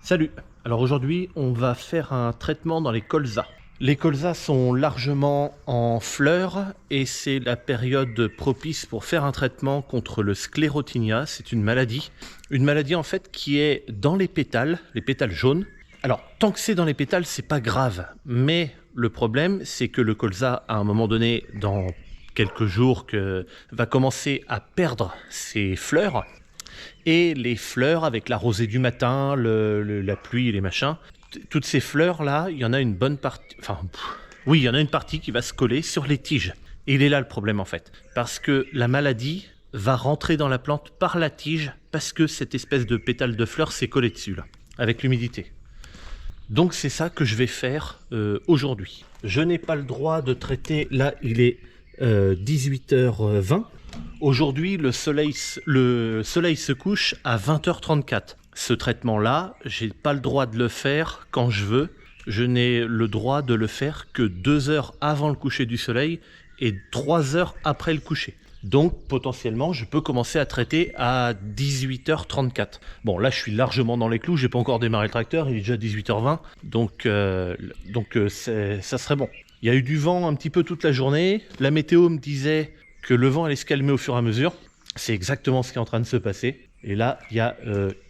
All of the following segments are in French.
Salut. Alors aujourd'hui, on va faire un traitement dans les colzas. Les colzas sont largement en fleurs et c'est la période propice pour faire un traitement contre le sclérotinia. C'est une maladie en fait qui est dans les pétales jaunes. Alors tant que c'est dans les pétales, c'est pas grave, mais le problème c'est que le colza à un moment donné, dans quelques jours, va commencer à perdre ses fleurs. Et les fleurs, avec la rosée du matin, la pluie et les machins, toutes ces fleurs-là, il y en a une bonne partie... il y en a une partie qui va se coller sur les tiges. Et il est là le problème en fait. Parce que la maladie va rentrer dans la plante par la tige, parce que cette espèce de pétale de fleurs s'est collée dessus, là, avec l'humidité. Donc c'est ça que je vais faire aujourd'hui. Je n'ai pas le droit de traiter... Là, il est 18h20. Aujourd'hui, le soleil se couche à 20h34. Ce traitement-là, j'ai pas le droit de le faire quand je veux. Je n'ai le droit de le faire que 2 heures avant le coucher du soleil et 3 heures après le coucher. Donc, potentiellement, je peux commencer à traiter à 18h34. Bon, là, je suis largement dans les clous. J'ai pas encore démarré le tracteur. Il est déjà 18h20. Donc, ça serait bon. Il y a eu du vent un petit peu toute la journée. La météo me disait que le vent allait se calmer au fur et à mesure. C'est exactement ce qui est en train de se passer. Et là, il y a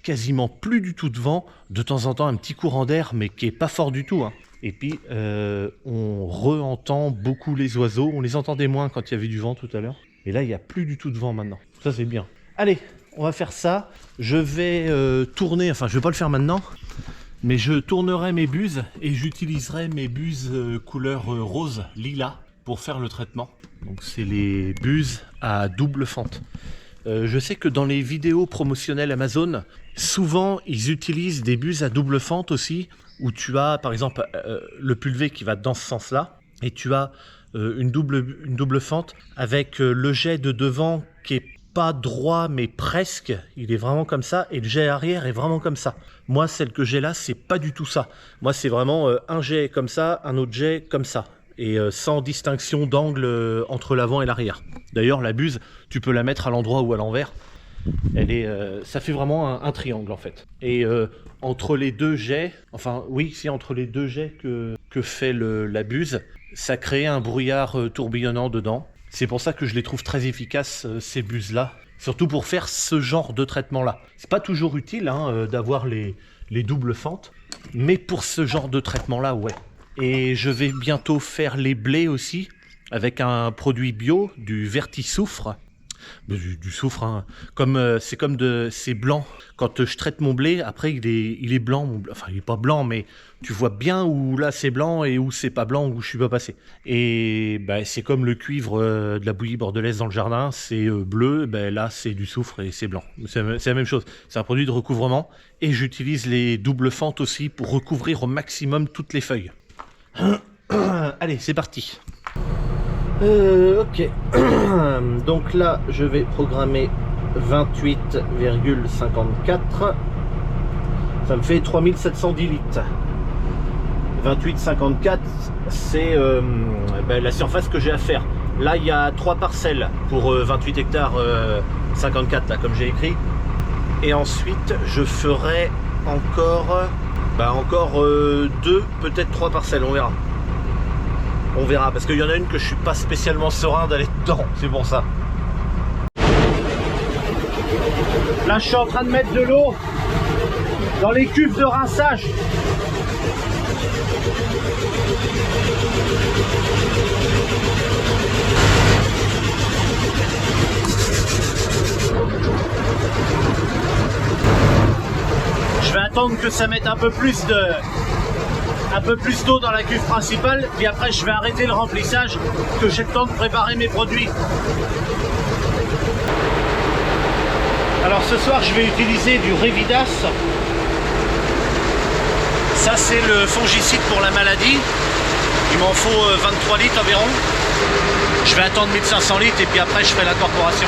quasiment plus du tout de vent. De temps en temps, un petit courant d'air, mais qui est pas fort du tout, hein. Et puis, on re-entend beaucoup les oiseaux. On les entendait moins quand il y avait du vent tout à l'heure. Et là, il n'y a plus du tout de vent maintenant. Ça, c'est bien. Allez, on va faire ça. Je vais tourner, enfin, je vais pas le faire maintenant, mais je tournerai mes buses et j'utiliserai mes buses couleur rose, lilas, pour faire le traitement. Donc c'est les buses à double fente. Je sais que dans les vidéos promotionnelles Amazon, souvent ils utilisent des buses à double fente aussi, où tu as par exemple le pulvé qui va dans ce sens-là, et tu as une double fente avec le jet de devant qui est pas droit mais presque, il est vraiment comme ça, et le jet arrière est vraiment comme ça. Moi celle que j'ai là, c'est pas du tout ça. Moi c'est vraiment un jet comme ça, un autre jet comme ça. Et sans distinction d'angle entre l'avant et l'arrière. D'ailleurs la buse, tu peux la mettre à l'endroit ou à l'envers. Ça fait vraiment un triangle en fait. Et entre les deux jets, entre les deux jets que fait la buse, ça crée un brouillard tourbillonnant dedans. C'est pour ça que je les trouve très efficaces, ces buses-là. Surtout pour faire ce genre de traitement-là. C'est pas toujours utile d'avoir les doubles fentes, mais pour ce genre de traitement-là, ouais. Et je vais bientôt faire les blés aussi, avec un produit bio, du vertisoufre. Du soufre, hein. C'est blanc. Quand je traite mon blé, après il est blanc. Enfin, il est pas blanc, mais tu vois bien où là c'est blanc et où c'est pas blanc, où je suis pas passé. Et c'est comme le cuivre de la bouillie bordelaise dans le jardin, c'est bleu. Là c'est du soufre et c'est blanc. C'est la même chose. C'est un produit de recouvrement et j'utilise les doubles fentes aussi pour recouvrir au maximum toutes les feuilles. Allez, c'est parti. Ok. Donc là, je vais programmer 28,54. Ça me fait 3710 litres. 28,54, c'est la surface que j'ai à faire. Là, il y a 3 parcelles pour 28 hectares 54, là, comme j'ai écrit. Et ensuite, je ferai encore 2, peut-être 3 parcelles, on verra. On verra, parce qu'il y en a une que je suis pas spécialement serein d'aller dedans, c'est pour ça. Là, je suis en train de mettre de l'eau dans les cuves de rinçage. Je vais attendre que ça mette un peu plus d'eau dans la cuve principale, puis après je vais arrêter le remplissage, que j'ai le temps de préparer mes produits. Alors ce soir je vais utiliser du Revidas. Ça c'est le fongicide pour la maladie. Il m'en faut 23 litres environ. Je vais attendre 1500 litres et puis après je ferai l'incorporation.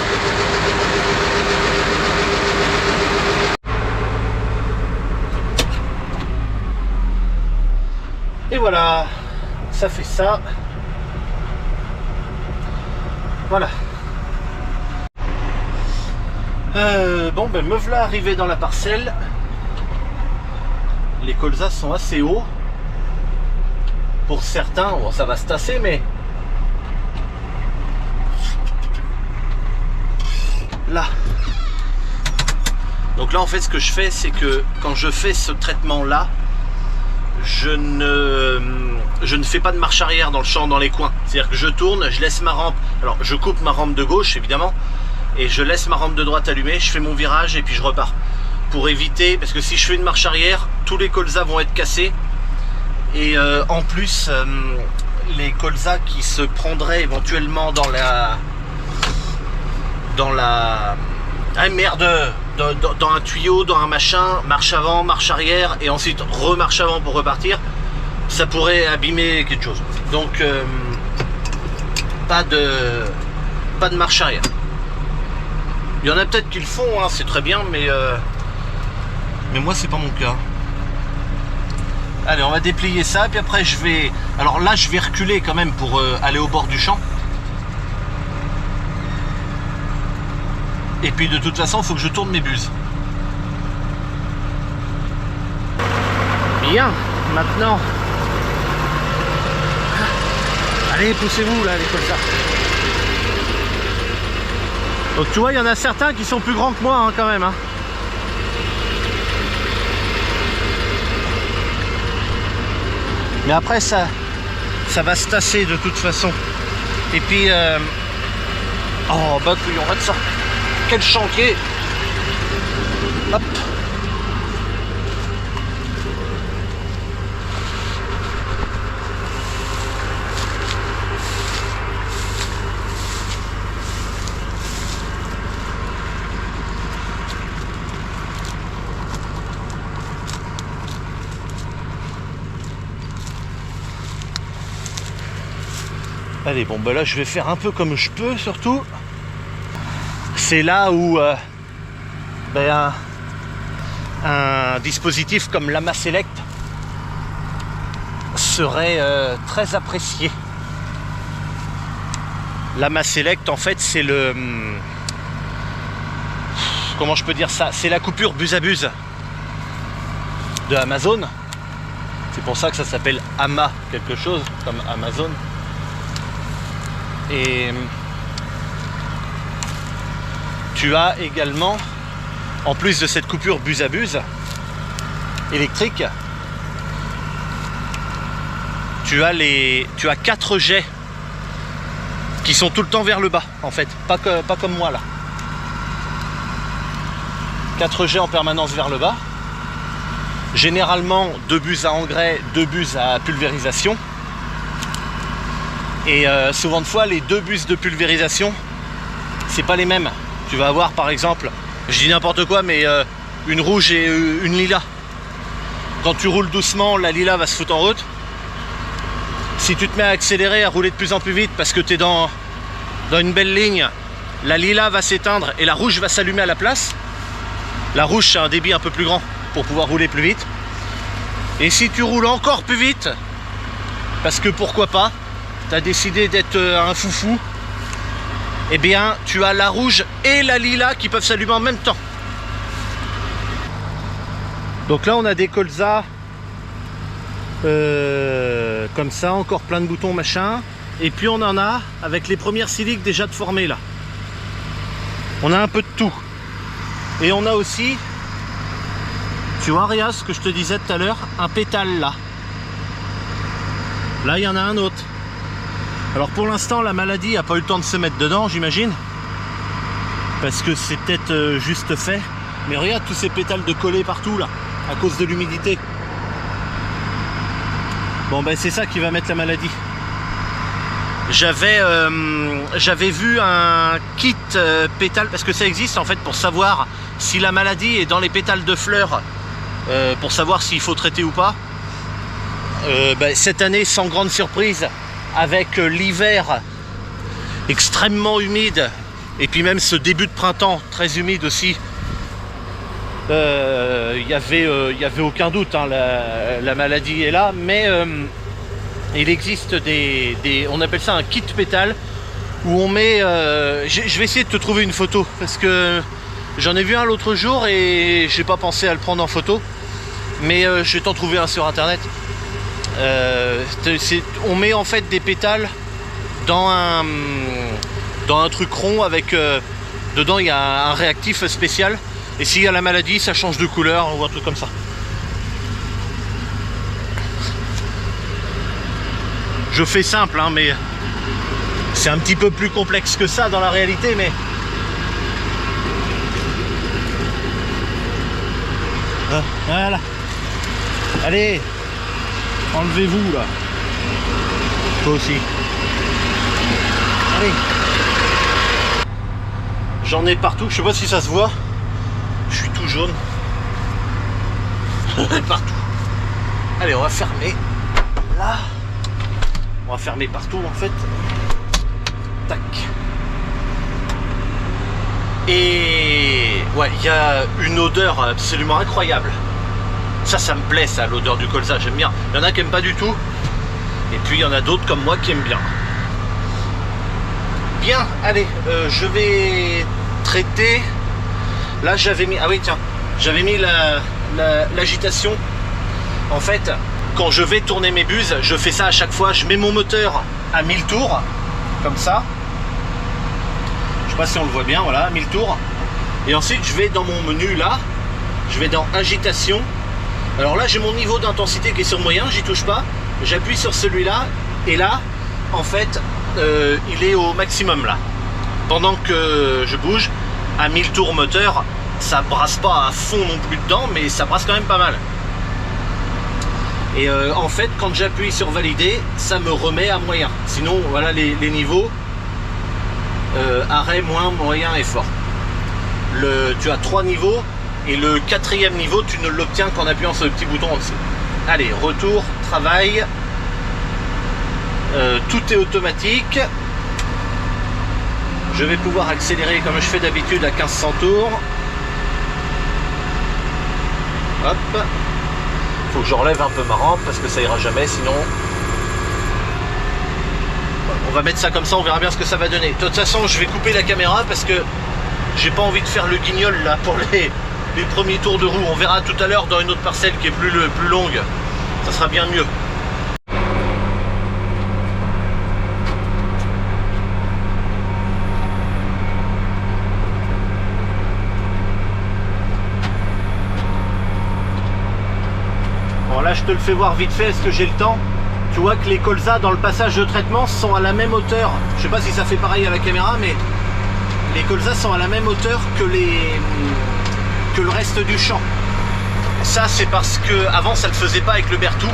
Et voilà, ça fait ça. Voilà. Me voilà arrivé dans la parcelle. les colzas sont assez hauts. Pour certains, bon, ça va se tasser, mais là. Donc là, en fait, ce que je fais, c'est que quand je fais ce traitement-là, je ne fais pas de marche arrière dans le champ, dans les coins. C'est-à-dire que je tourne, je laisse ma rampe. Alors, je coupe ma rampe de gauche, évidemment, et je laisse ma rampe de droite allumée. Je fais mon virage et puis je repars. Pour éviter, parce que si je fais une marche arrière, tous les colzas vont être cassés. Et en plus, les colzas qui se prendraient éventuellement dans la ah merde, dans un tuyau, dans un machin, marche avant, marche arrière et ensuite remarche avant pour repartir, ça pourrait abîmer quelque chose. Donc pas de marche arrière. Il y en a peut-être qui le font, hein, c'est très bien, mais moi c'est pas mon cas. Allez, on va déplier ça, puis après je vais... Alors là, je vais reculer quand même pour aller au bord du champ. Et puis de toute façon, il faut que je tourne mes buses. Bien, maintenant... Allez, poussez-vous là, les colzas. Donc tu vois, il y en a certains qui sont plus grands que moi, hein, quand même. Hein. Mais après ça va se tasser de toute façon. Et puis oh bah couillon, on va de ça. Quel chantier. Hop. Allez, bon bah là je vais faire un peu comme je peux surtout. C'est là où un dispositif comme Lama Select serait très apprécié. Lama Select en fait c'est le... Comment je peux dire ça? C'est la coupure buse à buse de Amazon. C'est pour ça que ça s'appelle Ama quelque chose, comme Amazon. Et tu as également, en plus de cette coupure buse à buse électrique, tu as 4 jets qui sont tout le temps vers le bas en fait, pas comme moi là. 4 jets en permanence vers le bas. Généralement 2 buses à engrais, 2 buses à pulvérisation. Et souvent de fois, les 2 buses de pulvérisation, c'est pas les mêmes. Tu vas avoir par exemple, je dis n'importe quoi, mais une rouge et une lilas. Quand tu roules doucement, la lilas va se foutre en route. Si tu te mets à accélérer, à rouler de plus en plus vite parce que tu es dans une belle ligne, la lilas va s'éteindre et la rouge va s'allumer à la place. La rouge, c'est un débit un peu plus grand pour pouvoir rouler plus vite. Et si tu roules encore plus vite, parce que pourquoi pas, tu as décidé d'être un foufou, eh bien tu as la rouge et la lilas qui peuvent s'allumer en même temps. Donc là on a des colzas comme ça, encore plein de boutons machin, et puis on en a avec les premières siliques déjà de formées là. On a un peu de tout. Et on a aussi, tu vois Ria, ce que je te disais tout à l'heure, un pétale là. Là il y en a un autre. Alors pour l'instant la maladie n'a pas eu le temps de se mettre dedans, j'imagine, parce que c'est peut-être juste fait. Mais regarde tous ces pétales de collés partout là, à cause de l'humidité. Bon ben c'est ça qui va mettre la maladie. J'avais vu un kit pétales, parce que ça existe en fait pour savoir si la maladie est dans les pétales de fleurs, pour savoir s'il faut traiter ou pas. Ben, cette année, sans grande surprise, avec l'hiver extrêmement humide et puis même ce début de printemps très humide aussi, y avait aucun doute, hein, la maladie est là, mais il existe on appelle ça un kit pétale où on met, je vais essayer de te trouver une photo parce que j'en ai vu un l'autre jour et j'ai pas pensé à le prendre en photo, mais je vais t'en trouver un sur internet. On met en fait des pétales dans un truc rond avec dedans il y a un réactif spécial, et s'il y a la maladie ça change de couleur ou un truc comme ça. Je fais simple hein, mais c'est un petit peu plus complexe que ça dans la réalité, mais voilà. Allez, enlevez-vous là. Toi aussi. Allez. J'en ai partout, je sais pas si ça se voit. Je suis tout jaune. Partout. Allez, on va fermer. Là. On va fermer partout en fait. Tac. Et ouais, il y a une odeur absolument incroyable. Ça me plaît ça, l'odeur du colza, j'aime bien. Il y en a qui n'aiment pas du tout. Et puis il y en a d'autres comme moi qui aiment bien. Bien, allez, je vais traiter. Là j'avais mis, ah oui tiens, j'avais mis l'agitation. En fait, quand je vais tourner mes buses, je fais ça à chaque fois. Je mets mon moteur à 1000 tours, comme ça. Je sais pas si on le voit bien, voilà, 1000 tours. Et ensuite je vais dans mon menu là, je vais dans agitation. Alors là j'ai mon niveau d'intensité qui est sur moyen, j'y touche pas. J'appuie sur celui-là et là en fait il est au maximum là. Pendant que je bouge à 1000 tours moteur, ça brasse pas à fond non plus dedans, mais ça brasse quand même pas mal. Et en fait quand j'appuie sur valider, ça me remet à moyen. Sinon voilà les niveaux, arrêt, moins, moyen et fort. Tu as 3 niveaux et le 4e niveau tu ne l'obtiens qu'en appuyant sur le petit bouton en dessous. Allez, retour, travail. Tout est automatique. Je vais pouvoir accélérer comme je fais d'habitude à 1500 tours. Hop. Faut que je relève un peu ma rampe parce que ça ira jamais sinon. On va mettre ça comme ça, on verra bien ce que ça va donner. De toute façon je vais couper la caméra parce que j'ai pas envie de faire le guignol là pour les premiers tours de roue. On verra tout à l'heure dans une autre parcelle qui est plus longue. Ça sera bien mieux. Bon là je te le fais voir vite fait, est-ce que j'ai le temps? Tu vois que les colzas dans le passage de traitement sont à la même hauteur. Je sais pas si ça fait pareil à la caméra, mais les colzas sont à la même hauteur que le reste du champ. Ça c'est parce que avant ça ne le faisait pas avec le Berthoud,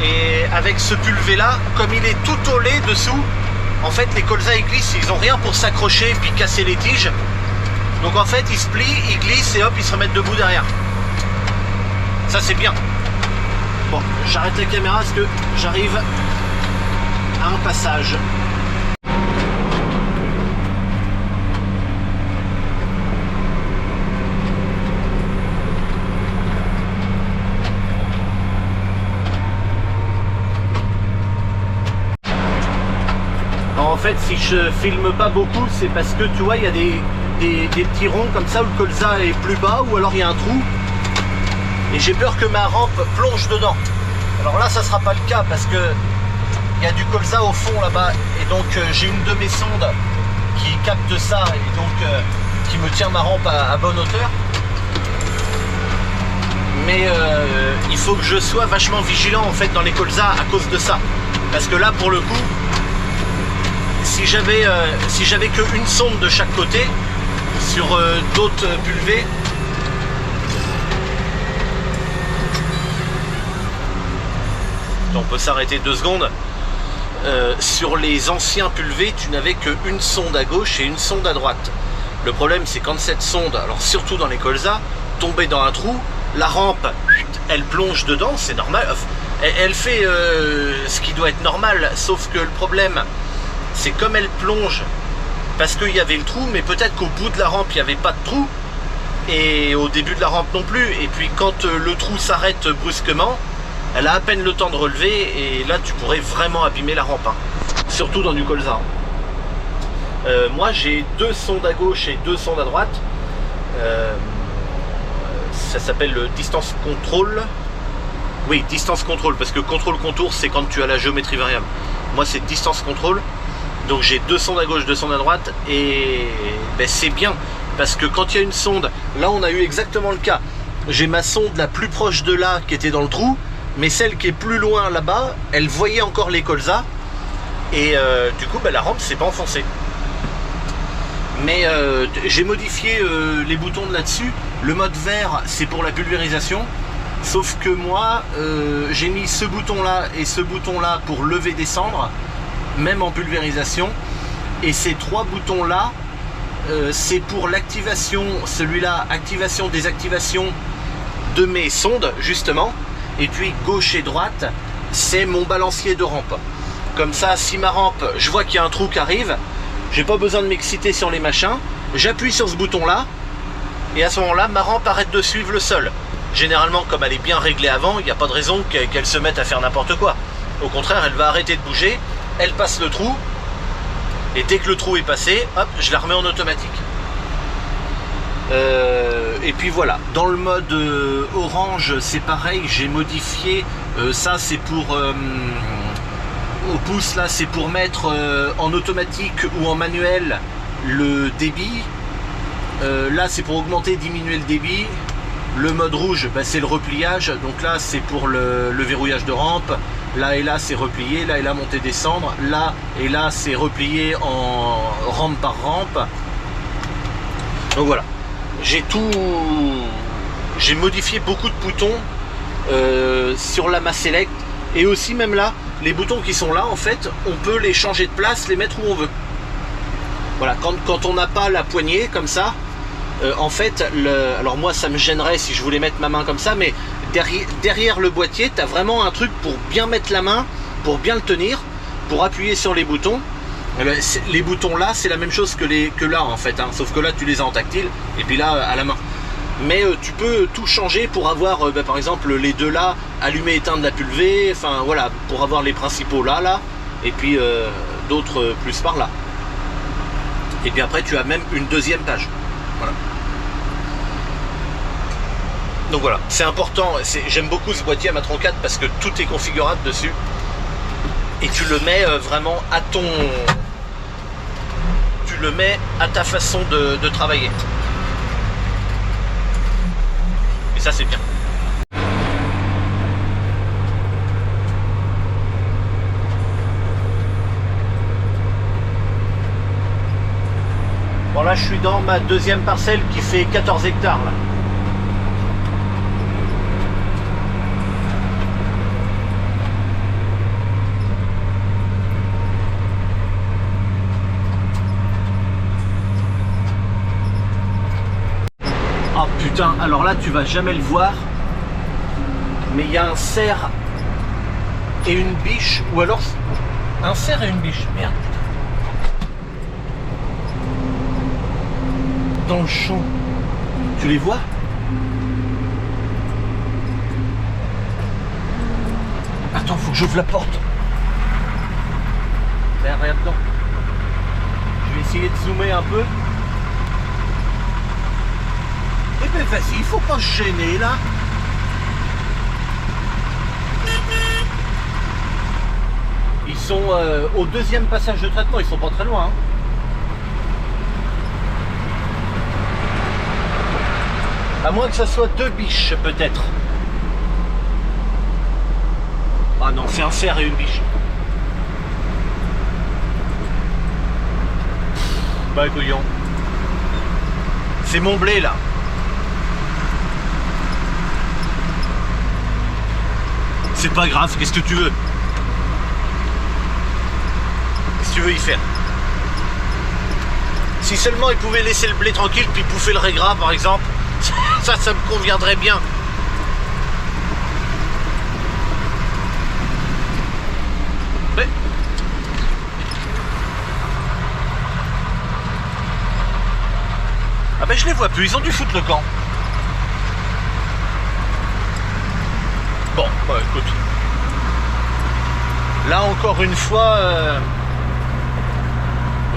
et avec ce pulvé là, comme il est tout aulé dessous, en fait les colzas ils glissent, ils ont rien pour s'accrocher puis casser les tiges. Donc en fait ils se plient, ils glissent et hop ils se remettent debout derrière. Ça c'est bien. Bon, j'arrête la caméra parce que j'arrive à un passage. En fait, si je filme pas beaucoup, c'est parce que tu vois, il y a des petits ronds comme ça où le colza est plus bas, ou alors il y a un trou. Et j'ai peur que ma rampe plonge dedans. Alors là, ça sera pas le cas parce que il y a du colza au fond là-bas. Et donc j'ai une de mes sondes qui capte ça et donc qui me tient ma rampe à bonne hauteur. Mais il faut que je sois vachement vigilant en fait dans les colzas à cause de ça. Parce que là, pour le coup, si j'avais qu'une sonde de chaque côté sur d'autres pulvés, on peut s'arrêter 2 secondes. Sur les anciens pulvés, tu n'avais qu'une sonde à gauche et une sonde à droite. Le problème, c'est quand cette sonde, alors surtout dans les colzas, tombait dans un trou, la rampe, elle plonge dedans, c'est normal. Elle fait ce qui doit être normal, sauf que le problème, c'est comme elle plonge parce qu'il y avait le trou, mais peut-être qu'au bout de la rampe il n'y avait pas de trou et au début de la rampe non plus, et puis quand le trou s'arrête brusquement, elle a à peine le temps de relever et là tu pourrais vraiment abîmer la rampe, hein. Surtout dans du colza. Moi j'ai 2 sondes à gauche et 2 sondes à droite. ça s'appelle le distance control. Oui, distance control, parce que contrôle contour, c'est quand tu as la géométrie variable. Moi, c'est distance control. Donc j'ai 2 sondes à gauche, 2 sondes à droite, et ben, c'est bien, parce que quand il y a une sonde, là on a eu exactement le cas. J'ai ma sonde la plus proche de là qui était dans le trou, mais celle qui est plus loin là-bas, elle voyait encore les colzas, et du coup ben, la rampe s'est pas enfoncée. Mais j'ai modifié les boutons de là-dessus. Le mode vert, c'est pour la pulvérisation. Sauf que moi, j'ai mis ce bouton-là et ce bouton-là pour lever descendre, même en pulvérisation. Et ces 3 boutons-là, c'est pour l'activation, celui-là, activation, désactivation de mes sondes, justement. Et puis gauche et droite, c'est mon balancier de rampe. Comme ça, si ma rampe, je vois qu'il y a un trou qui arrive, j'ai pas besoin de m'exciter sur les machins, j'appuie sur ce bouton-là, et à ce moment-là, ma rampe arrête de suivre le sol. Généralement, comme elle est bien réglée avant, il n'y a pas de raison qu'elle se mette à faire n'importe quoi. Au contraire, elle va arrêter de bouger, elle passe le trou, et dès que le trou est passé, hop, je la remets en automatique. Et puis voilà, dans le mode orange, c'est pareil, j'ai modifié, ça c'est pour, au pouce là, c'est pour mettre en automatique ou en manuel le débit. Là c'est pour augmenter, diminuer le débit. Le mode rouge, bah, c'est le repliage, donc là c'est pour le verrouillage de rampe. Là et là c'est replié, là et là monter descendre, là et là c'est replié en rampe par rampe. Donc voilà, j'ai modifié beaucoup de boutons sur la Select, et aussi même là, les boutons qui sont là en fait, on peut les changer de place, les mettre où on veut. Voilà, quand on n'a pas la poignée comme ça, en fait, alors moi ça me gênerait si je voulais mettre ma main comme ça, mais derrière le boîtier, tu as vraiment un truc pour bien mettre la main, pour bien le tenir, pour appuyer sur les boutons. Les boutons là, c'est la même chose que là en fait, hein, sauf que là tu les as en tactile, et puis là à la main. Mais tu peux tout changer pour avoir, par exemple, les 2 là, allumer, éteindre la pulvée, enfin voilà, pour avoir les principaux là, et puis d'autres plus par là. Et puis après tu as même une 2e page. Voilà. Donc voilà, c'est important, j'aime beaucoup ce boîtier Amatron 4 parce que tout est configurable dessus. Et tu le mets vraiment à tu le mets à ta façon de travailler. Et ça c'est bien. Bon là je suis dans ma 2e parcelle qui fait 14 hectares là. Oh putain, alors là tu vas jamais le voir, mais il y a un cerf et une biche, ou alors un cerf et une biche, merde. Dans le champ, tu les vois? Attends, faut que j'ouvre la porte. Ben, regarde dedans. Je vais essayer de zoomer un peu. Eh ben vas-y, il faut pas se gêner là. Ils sont au 2e passage de traitement, ils sont pas très loin. Hein. À moins que ça soit 2 biches, peut-être. Ah non, c'est un cerf et une biche. Bah couillon. C'est mon blé là. C'est pas grave, qu'est-ce que tu veux? Qu'est-ce que tu veux y faire? Si seulement ils pouvaient laisser le blé tranquille puis bouffer le régras par exemple. Ça me conviendrait bien. Mais... Ah ben je les vois plus, ils ont dû foutre le camp. Bon, bah écoute. Là encore une fois,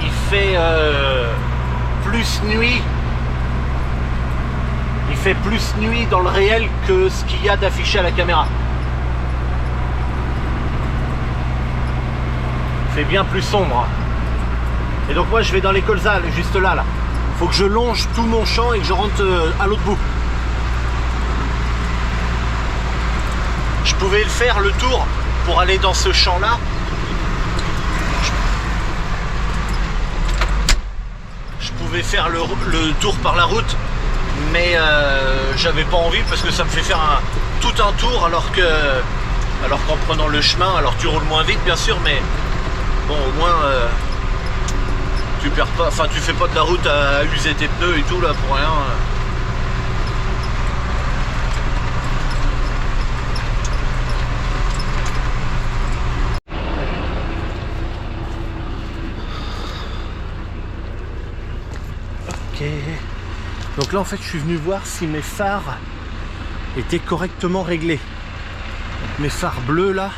il fait plus nuit. Il fait plus nuit dans le réel que ce qu'il y a d'affiché à la caméra. Il fait bien plus sombre. Et donc moi je vais dans les colzas, juste là. Faut que je longe tout mon champ et que je rentre à l'autre bout. Je pouvais le faire le tour pour aller dans ce champ là. Je pouvais faire le tour par la route, mais j'avais pas envie parce que ça me fait faire tout un tour alors qu'en prenant le chemin, alors tu roules moins vite bien sûr, mais bon au moins tu perds pas, enfin tu fais pas de la route à user tes pneus et tout là pour rien. Ok. Donc là en fait je suis venu voir si mes phares étaient correctement réglés. Donc, mes phares bleus là.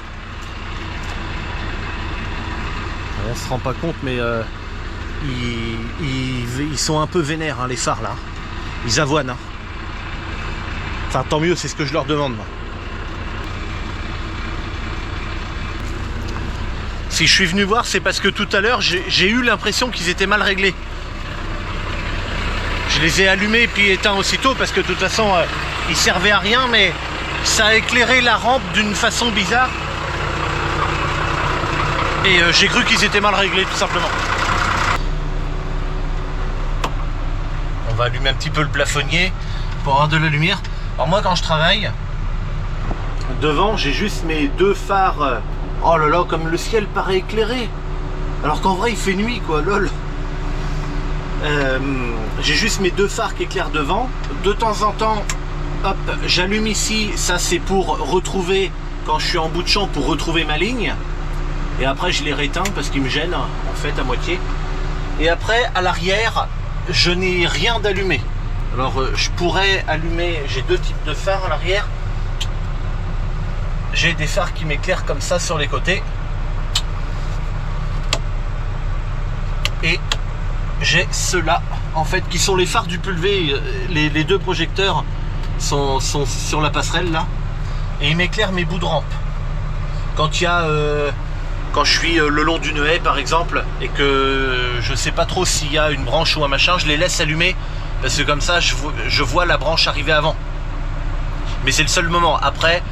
On se rend pas compte mais ils sont un peu vénères hein, les phares là. Ils avoinent. Hein. Enfin tant mieux, c'est ce que je leur demande moi. Si je suis venu voir c'est parce que tout à l'heure j'ai eu l'impression qu'ils étaient mal réglés. Je les ai allumés et puis éteints aussitôt parce que de toute façon ils servaient à rien, mais ça a éclairé la rampe d'une façon bizarre. Et j'ai cru qu'ils étaient mal réglés tout simplement. On va allumer un petit peu le plafonnier pour avoir de la lumière. Alors moi quand je travaille, devant j'ai juste mes deux phares. Oh là là, comme le ciel paraît éclairé. Alors qu'en vrai il fait nuit quoi, lol. J'ai juste mes deux phares qui éclairent devant. De temps en temps, hop, j'allume ici. Ça c'est pour retrouver, quand je suis en bout de champ, pour retrouver ma ligne. Et après je les réteins parce qu'ils me gênent en fait à moitié. Et après à l'arrière je n'ai rien d'allumé. Alors je pourrais allumer, j'ai deux types de phares à l'arrière. J'ai des phares qui m'éclairent comme ça sur les côtés. Et j'ai ceux-là en fait qui sont les phares du pulvé. Les deux projecteurs sont sur la passerelle là. Et ils m'éclairent mes bouts de rampe. Quand il y a... quand je suis le long d'une haie par exemple et que je sais pas trop s'il y a une branche ou un machin, je les laisse allumer parce que comme ça je vois la branche arriver avant. Mais c'est le seul moment. Après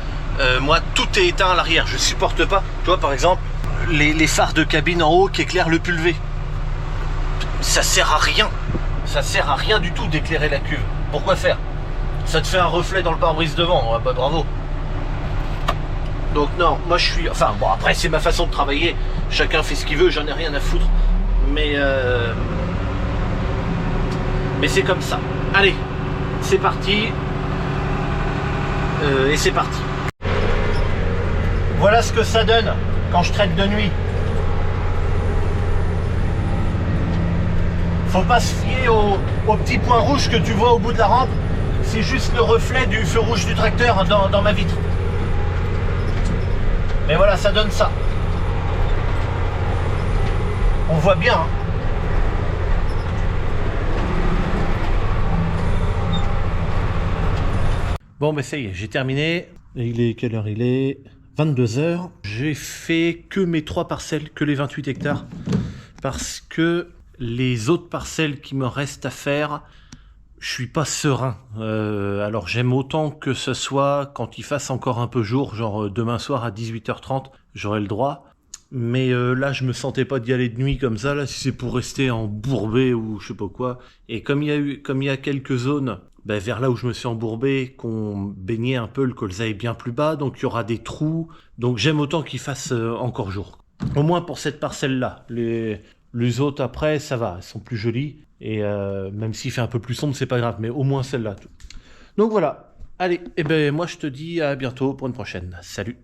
moi tout est éteint à l'arrière, je supporte pas. Toi par exemple les phares de cabine en haut qui éclairent le pulvé, ça sert à rien. Ça sert à rien du tout d'éclairer la cuve. Pourquoi faire? Ça te fait un reflet dans le pare-brise devant, bah bravo. Donc non, moi je suis... Enfin bon, après c'est ma façon de travailler. Chacun fait ce qu'il veut, j'en ai rien à foutre. Mais c'est comme ça. Allez, c'est parti. Et c'est parti. Voilà ce que ça donne quand je traite de nuit. Faut pas se fier aux petits points rouges que tu vois au bout de la rampe. C'est juste le reflet du feu rouge du tracteur dans ma vitre. Mais voilà, ça donne ça. On voit bien. Hein. Bon, ben ça y est, j'ai terminé. Et il est quelle heure? Il est 22 h. J'ai fait que mes 3 parcelles, que les 28 hectares. Parce que les autres parcelles qui me restent à faire, je suis pas serein. Alors j'aime autant que ce soit quand il fasse encore un peu jour, genre demain soir à 18 h 30, j'aurai le droit. Mais là je me sentais pas d'y aller de nuit comme ça, là si c'est pour rester embourbé ou je sais pas quoi. Et comme il y a quelques zones vers là où je me suis embourbé, qu'on baignait un peu, le colza est bien plus bas, donc il y aura des trous. Donc j'aime autant qu'il fasse encore jour. Au moins pour cette parcelle là. Les autres après ça va, elles sont plus jolies. Et même s'il fait un peu plus sombre, c'est pas grave, mais au moins celle-là. Donc voilà. Allez, et ben moi je te dis à bientôt pour une prochaine. Salut.